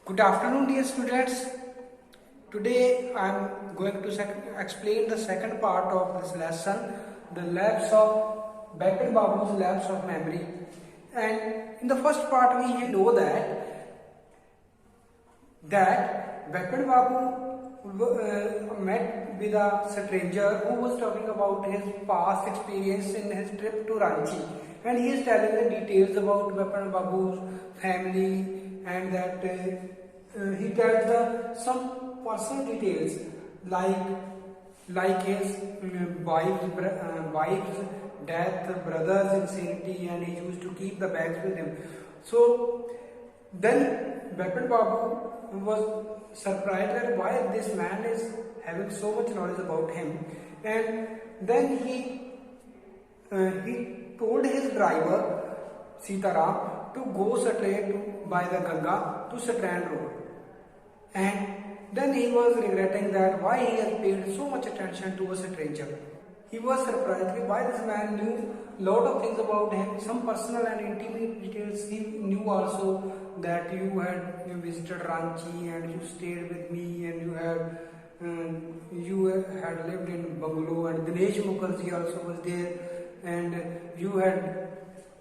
Good afternoon, dear students. Today I am going to explain the second part of this lesson, the lapse of Beckett Babu's lapse of memory. And in the first part, we know that Beckett Babu met with a stranger who was talking about his past experience in his trip to Ranchi, and he is telling the details about Beckett Babu's family, and that he tells some personal details like his wife's death, brother's insanity, and he used to keep the bags with him. So then Beckett Babu was surprised that why this man is having so much knowledge about him, and then he told his driver Sitaram to go straight by the Ganga to Strand Road, and then he was regretting that why he has paid so much attention to a stranger. He was surprised why this man knew lot of things about him, some personal and intimate details. He knew also that you had visited Ranchi and you stayed with me, and you had lived in bungalow, and Dinesh Mukherjee also was there, and you had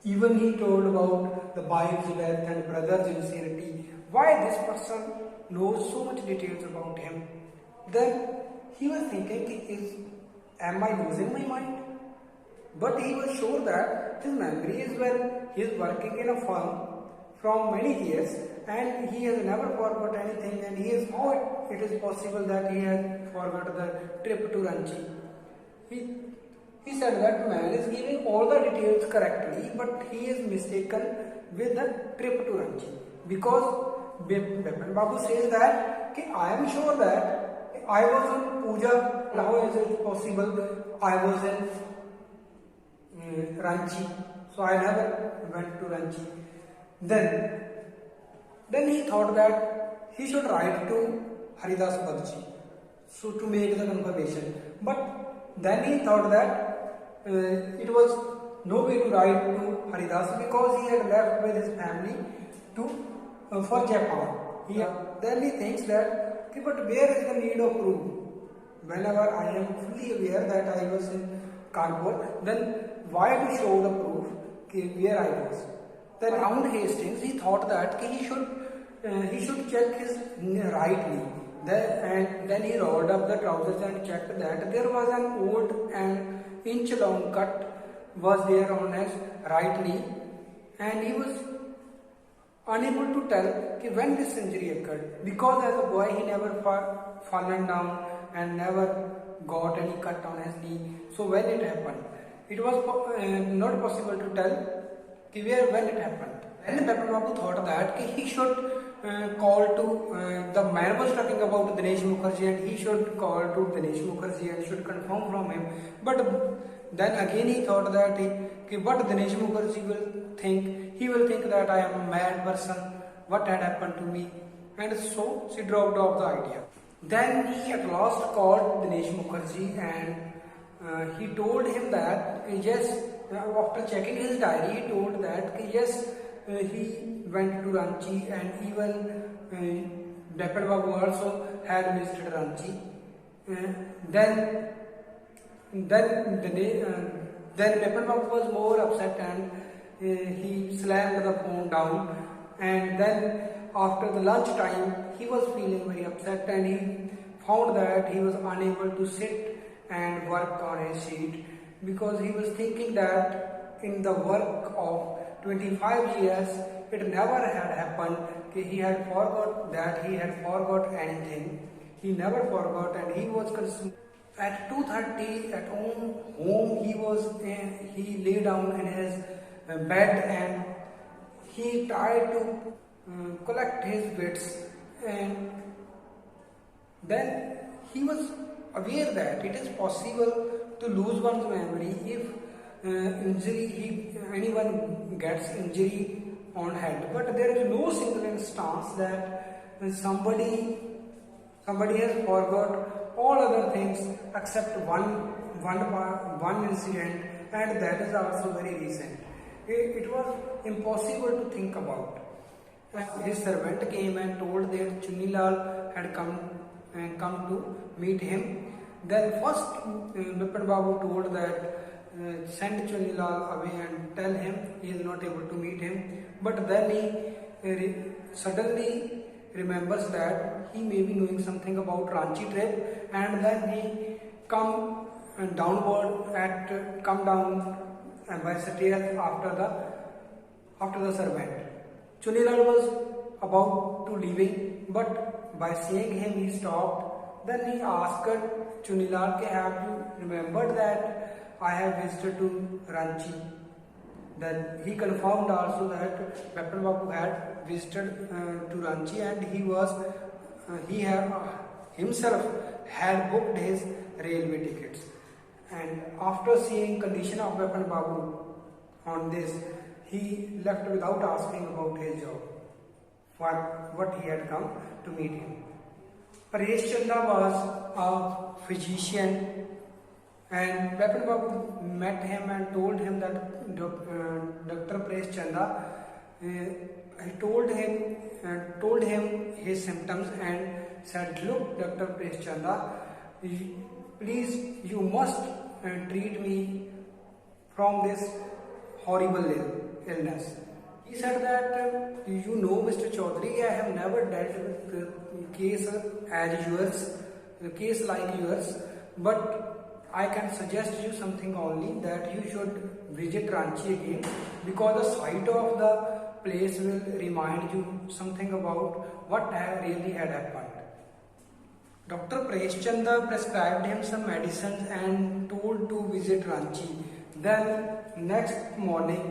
even he told about the wife's death and brother's insanity. Why this person knows so much details about him? Then he was thinking, am I losing my mind? But he was sure that his memory is well. He is working in a firm from many years, and he has never forgot anything, and how it is possible that he has forgot the trip to Ranchi. He said that man is giving all the details correctly, but he is mistaken with the trip to Ranchi, because Beckett Babu says that I am sure that I was in puja. How is it possible? I was in Ranchi, so I never went to Ranchi. Then he thought that he should write to Haridas Badji, so to make the confirmation. But then he thought that it was no way to write to Haridas, because he had left with his family for Japan. Then he thinks that, but where is the need of proof? Whenever I am fully aware that I was in Kanpur, then why to show the proof where I was? Then around Hastings, he thought that he should check his right knee. And then he rolled up the trousers and checked that there was an old and inch-long cut was there on his right knee, and he was unable to tell when this injury occurred, because as a boy he never fallen down and never got any cut on his knee. So when it happened, it was not possible to tell when it happened. And Beckett Babu thought that he should call to the man was talking about Dinesh Mukherjee, and he should call to Dinesh Mukherjee and should confirm from him. But then again he thought that what Dinesh Mukherjee will think. He will think that I am a mad person. What had happened to me? And so she dropped off the idea. Then he at last called Dinesh Mukherjee, and he told him that yes. After checking his diary, he told that yes, he went to Ranchi, and even Beckett Babu also had visited Ranchi. Then Beckett Babu was more upset, and he slammed the phone down. And then after the lunch time, he was feeling very upset, and he found that he was unable to sit and work on his sheet, because he was thinking that in the work of 25 years, it never had happened. He had forgot anything. He never forgot, and he was consumed. At 2:30 at home, he lay down in his bed, and he tried to collect his wits, and then he was aware that it is possible to lose one's memory if anyone gets injury on head, but there is no single instance that somebody has forgot all other things except one incident, and that is also very recent. It was impossible to think about. His servant came and told that Chunilal had come to meet him. Then first Bipin Babu told that send Chunilal away and tell him he is not able to meet him. But then he suddenly remembers that he may be knowing something about Ranchi trip, and then he come down by stairs after the servant. Chunilal was about to leaving, but by seeing him he stopped. Then he asked Chunilal, "Have you remembered that I have visited to Ranchi?" Then he confirmed also that Bipin Babu had visited to Ranchi, and he himself had booked his railway tickets. And after seeing condition of Bipin Babu on this, he left without asking about his job, for what he had come to meet him. Paresh Chanda was a physician, and Bipin Babu met him and told him that Dr. Paresh Chanda told him his symptoms and said, "Look, Dr. Paresh Chanda, please, you must treat me from this horrible illness." He said that, "You know, Mr. Chaudhary, I have never dealt with a case like yours, but I can suggest you something only, that you should visit Ranchi again, because the sight of the place will remind you something about what really had happened." Dr. Paresh Chanda prescribed him some medicines and told to visit Ranchi. Then next morning,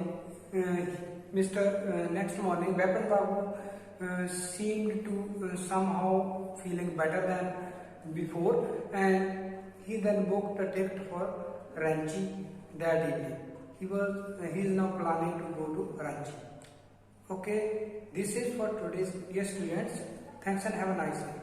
Bipin Babu seemed to somehow feeling better than before, and he then booked a ticket for Ranchi that evening. He is now planning to go to Ranchi. Okay, this is for today's dear students. Thanks and have a nice day.